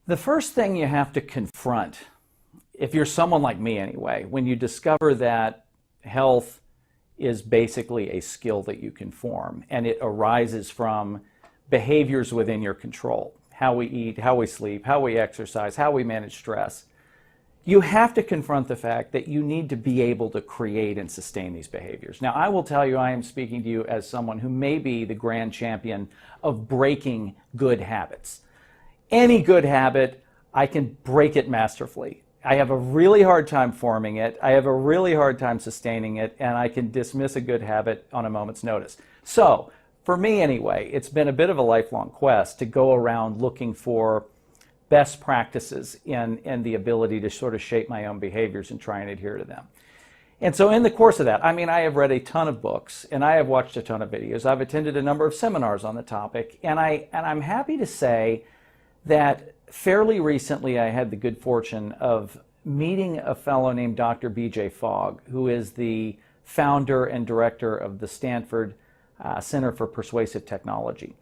The first thing you have to confront, if you're someone like me anyway, when you discover that health is basically a skill that you can form and it arises from behaviors within your control, how we eat, how we sleep, how we exercise, how we manage stress, you have to confront the fact that you need to be able to create and sustain these behaviors. Now, I will tell you, I am speaking to you as someone who may be the grand champion of breaking good habits. Any good habit, I can break it masterfully. I have a really hard time forming it. I have a really hard time sustaining it, and I can dismiss a good habit on a moment's notice. So, for me anyway, it's been a bit of a lifelong quest to go around looking for best practices and the ability to sort of shape my own behaviors and try and adhere to them. And so in the course of that, I mean, I have read a ton of books and I have watched a ton of videos. I've attended a number of seminars on the topic, and I'm happy to say that fairly recently I had the good fortune of meeting a fellow named Dr. B.J. Fogg, who is the founder and director of the Stanford Center for Persuasive Technology.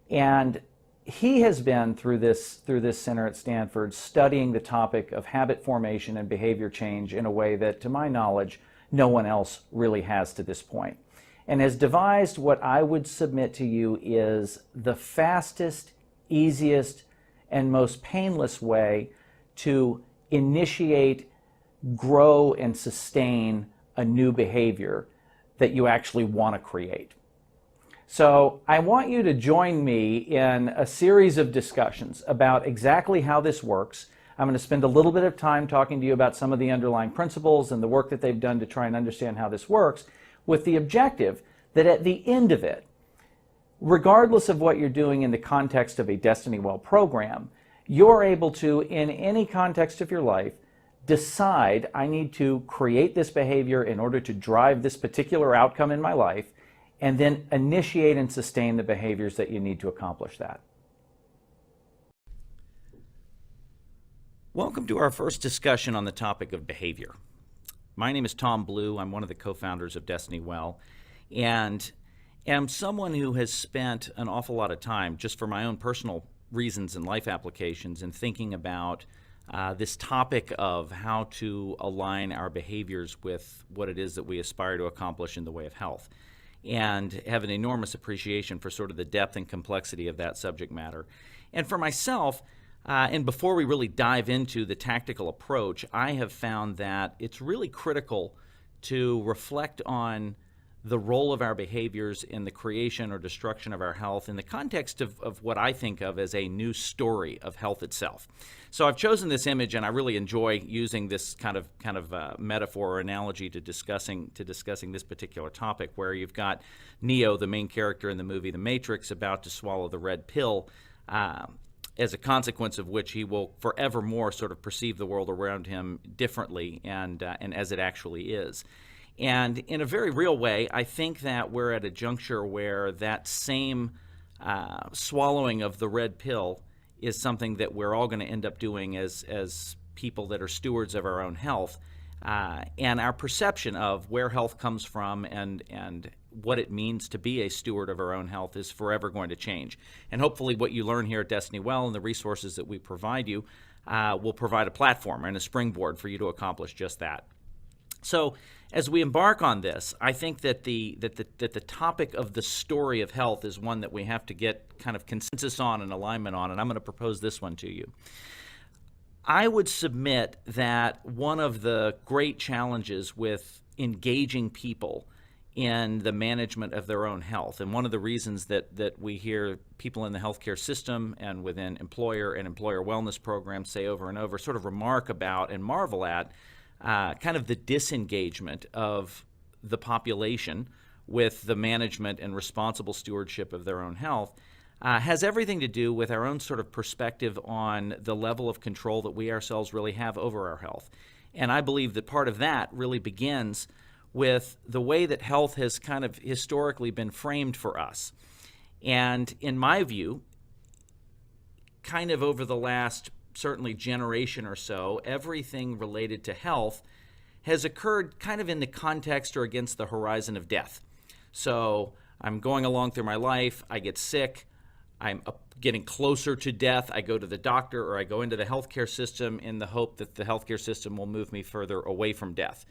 And he has been through this center at Stanford studying the topic of habit formation and behavior change in a way that, to my knowledge, no one else really has to this point, and has devised what I would submit to you is the fastest, easiest, and most painless way to initiate, grow, and sustain a new behavior that you actually want to create. So I want you to join me in a series of discussions about exactly how this works. I'm going to spend a little bit of time talking to you about some of the underlying principles and the work that they've done to try and understand how this works, with the objective that at the end of it, regardless of what you're doing in the context of a DestinyWell program, you're able to, in any context of your life, decide, I need to create this behavior in order to drive this particular outcome in my life, and then initiate and sustain the behaviors that you need to accomplish that. Welcome to our first discussion on the topic of behavior. My name is Tom Blue. I'm one of the co-founders of DestinyWell, and am someone who has spent an awful lot of time, just for my own personal reasons and life applications, in thinking about this topic of how to align our behaviors with what it is that we aspire to accomplish in the way of health, and have an enormous appreciation for sort of the depth and complexity of that subject matter. And for myself, and before we really dive into the tactical approach, I have found that it's really critical to reflect on the role of our behaviors in the creation or destruction of our health in the context of what I think of as a new story of health itself. So I've chosen this image, and I really enjoy using this kind of metaphor or analogy to discussing this particular topic, where you've got Neo, the main character in the movie The Matrix, about to swallow the red pill, as a consequence of which he will forevermore sort of perceive the world around him differently and as it actually is. And in a very real way, I think that we're at a juncture where that same swallowing of the red pill is something that we're all going to end up doing as people that are stewards of our own health. And our perception of where health comes from and what it means to be a steward of our own health is forever going to change. And hopefully what you learn here at DestinyWell and the resources that we provide you will provide a platform and a springboard for you to accomplish just that. So as we embark on this, I think that the topic of the story of health is one that we have to get kind of consensus on and alignment on, and I'm going to propose this one to you. I would submit that one of the great challenges with engaging people in the management of their own health, and one of the reasons that we hear people in the healthcare system and within employer and employer wellness programs say over and over, sort of remark about and marvel at kind of the disengagement of the population with the management and responsible stewardship of their own health, has everything to do with our own sort of perspective on the level of control that we ourselves really have over our health. And I believe that part of that really begins with the way that health has kind of historically been framed for us. And in my view, kind of over the last certainly generation or so, everything related to health has occurred kind of in the context or against the horizon of death. So I'm going along through my life, I get sick, getting closer to death. I go to the doctor or I go into the healthcare system in the hope that the healthcare system will move me further away from death.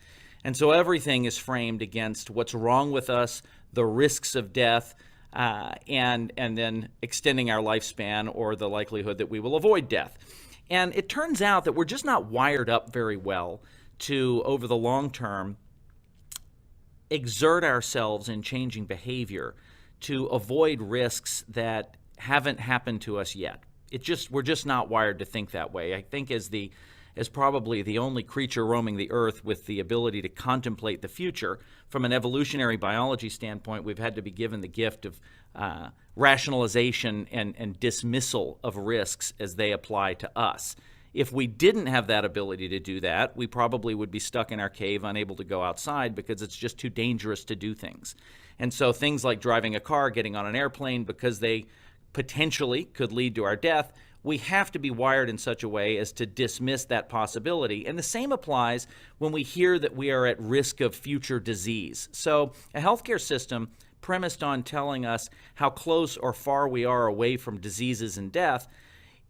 And so everything is framed against what's wrong with us, the risks of death, and then extending our lifespan or the likelihood that we will avoid death. And it turns out that we're just not wired up very well to, over the long term, exert ourselves in changing behavior to avoid risks that haven't happened to us yet. We're just not wired to think that way. I think as probably the only creature roaming the earth with the ability to contemplate the future, from an evolutionary biology standpoint, we've had to be given the gift of rationalization and dismissal of risks as they apply to us. If we didn't have that ability to do that, we probably would be stuck in our cave, unable to go outside because it's just too dangerous to do things. And so things like driving a car, getting on an airplane, because they potentially could lead to our death, we have to be wired in such a way as to dismiss that possibility. And the same applies when we hear that we are at risk of future disease. So a healthcare system premised on telling us how close or far we are away from diseases and death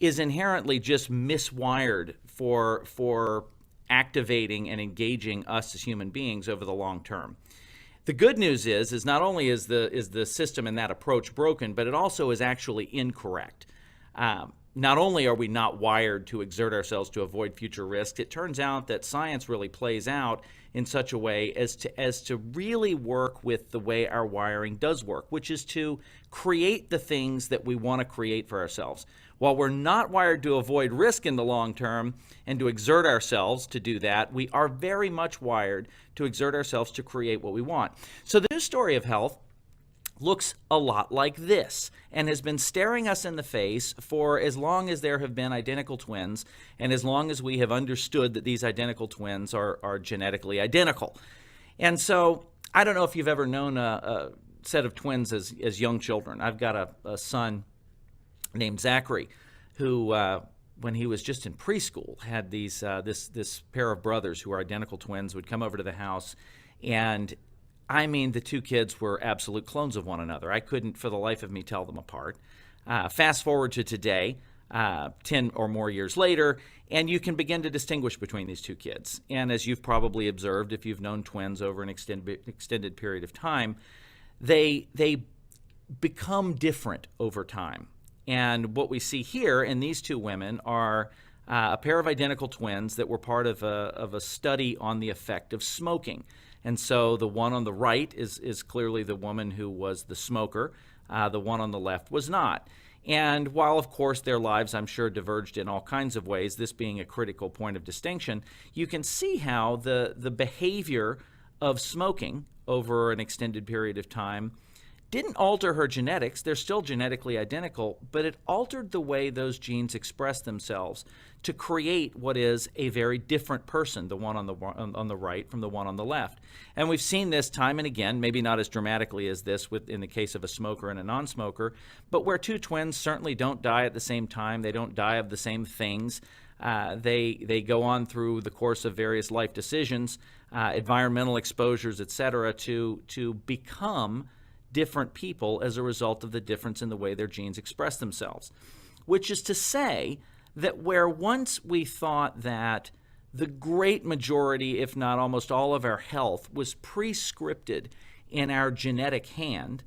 is inherently just miswired for activating and engaging us as human beings over the long term. The good news is not only is the system and that approach broken, but it also is actually incorrect. Not only are we not wired to exert ourselves to avoid future risks, it turns out that science really plays out in such a way as to really work with the way our wiring does work, which is to create the things that we want to create for ourselves. While we're not wired to avoid risk in the long term and to exert ourselves to do that, we are very much wired to exert ourselves to create what we want. So the new story of health looks a lot like this and has been staring us in the face for as long as there have been identical twins and as long as we have understood that these identical twins are genetically identical. And so I don't know if you've ever known a set of twins as young children. I've got a son named Zachary who, when he was just in preschool, had this pair of brothers who are identical twins would come over to the house, and I mean, the two kids were absolute clones of one another. I couldn't, for the life of me, tell them apart. Fast forward to today, 10 or more years later, and you can begin to distinguish between these two kids. And as you've probably observed, if you've known twins over an extended period of time, they become different over time. And what we see here in these two women are a pair of identical twins that were part of a study on the effect of smoking. And so the one on the right is clearly the woman who was the smoker. The one on the left was not. And while, of course, their lives, I'm sure, diverged in all kinds of ways, this being a critical point of distinction, you can see how the behavior of smoking over an extended period of time didn't alter her genetics. They're still genetically identical, but it altered the way those genes express themselves to create what is a very different person, the one on the right from the one on the left. And we've seen this time and again, maybe not as dramatically as this in the case of a smoker and a non-smoker, but where two twins certainly don't die at the same time, they don't die of the same things. They go on through the course of various life decisions, environmental exposures, etc., to become different people as a result of the difference in the way their genes express themselves. Which is to say that where once we thought that the great majority, if not almost all of our health was pre-scripted in our genetic hand,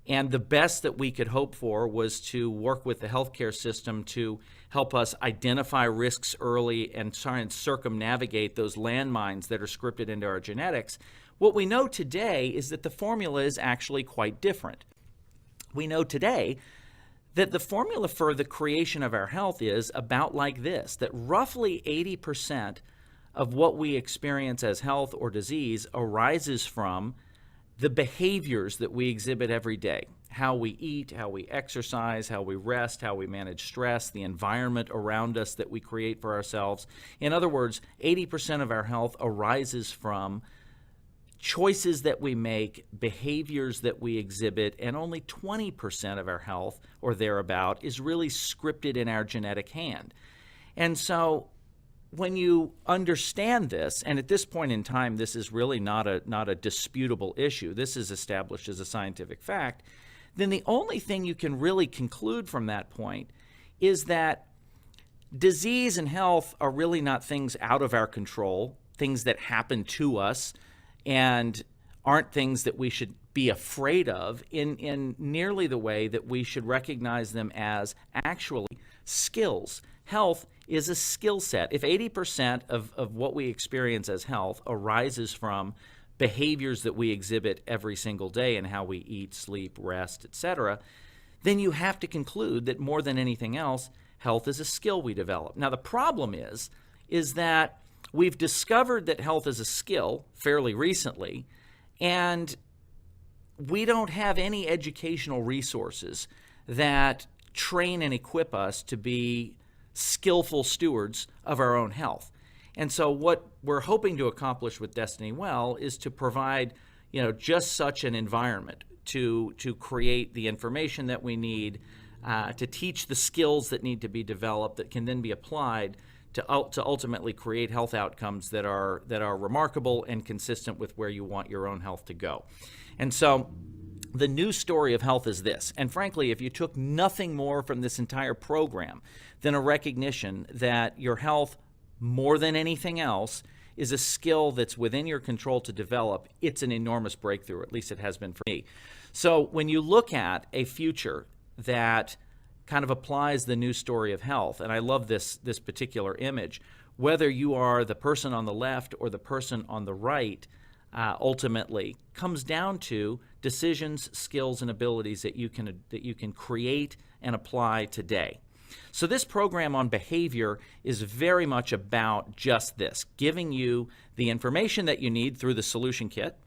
and the best that we could hope for was to work with the healthcare system to help us identify risks early and try and circumnavigate those landmines that are scripted into our genetics, what we know today is that the formula is actually quite different. We know today that the formula for the creation of our health is about like this, that roughly 80% of what we experience as health or disease arises from the behaviors that we exhibit every day. How we eat, how we exercise, how we rest, how we manage stress, the environment around us that we create for ourselves. In other words, 80% of our health arises from choices that we make, behaviors that we exhibit, and only 20% of our health, or thereabout, is really scripted in our genetic hand. And so when you understand this, and at this point in time, this is really not a disputable issue, this is established as a scientific fact, then the only thing you can really conclude from that point is that disease and health are really not things out of our control, things that happen to us, and aren't things that we should be afraid of in nearly the way that we should recognize them as actually skills. Health is a skill set. If 80% of what we experience as health arises from behaviors that we exhibit every single day in how we eat, sleep, rest, etc., then you have to conclude that more than anything else, health is a skill we develop. Now, the problem is that we've discovered that health is a skill fairly recently, and we don't have any educational resources that train and equip us to be skillful stewards of our own health. And so what we're hoping to accomplish with DestinyWell is to provide, just such an environment to create the information that we need, to teach the skills that need to be developed that can then be applied to ultimately create health outcomes that are remarkable and consistent with where you want your own health to go. And so the new story of health is this. And frankly, if you took nothing more from this entire program than a recognition that your health, more than anything else, is a skill that's within your control to develop, it's an enormous breakthrough. At least it has been for me. So when you look at a future that kind of applies the new story of health, and I love this particular image, whether you are the person on the left or the person on the right, ultimately comes down to decisions, skills, and abilities that you can create and apply today. So this program on behavior is very much about just this, giving you the information that you need through the solution kit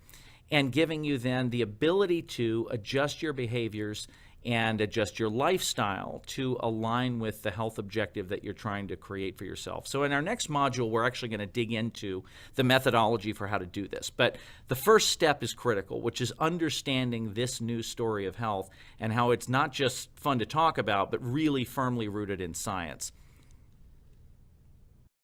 and giving you then the ability to adjust your behaviors and adjust your lifestyle to align with the health objective that you're trying to create for yourself. So in our next module, we're actually going to dig into the methodology for how to do this. But the first step is critical, which is understanding this new story of health and how it's not just fun to talk about, but really firmly rooted in science.